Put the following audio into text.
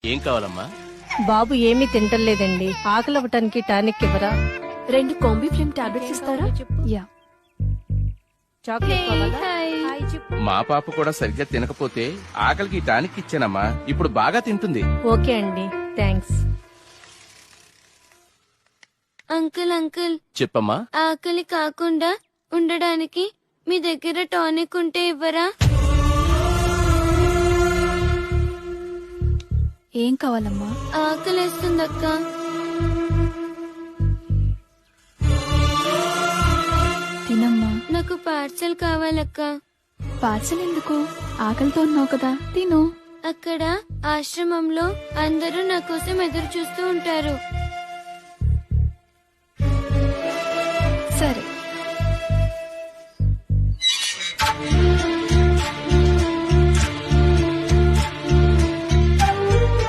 ఏం కావాలమ్మా? బాబు ఏమీ తింటలేదండి. ఆకలవటానికి టానిక్ ఇవ్వరా? 2 కాంబిఫ్లేమ్ టాబ్లెట్స్ ఇస్తారా? యా. చాక్లెట్ కావాలా? మా పాప కూడా సరిగ్గా తినకపోతే ఆకలికి టానిక్ ఇచ్చానమ్మా. ఇప్పుడు బాగా తింటుంది. ఓకే అండి, థ్యాంక్స్. అంకుల్ అంకుల్, చెప్పమ్మా. ఆకలి కాకుండా ఉండడానికి మీ దగ్గర టానిక్ ఉంటే ఇవ్వరా? ఏం కావాలమ్మా? ఆకలేస్తుందక్క. తినమ్మా. నాకు పార్సల్ కావాలక్క. పార్సల్ ఎందుకు? ఆకలితో ఉన్నావు కదా, తిను. అక్కడ ఆశ్రమంలో అందరూ నా కోసం ఎదురు చూస్తూ ఉంటారు.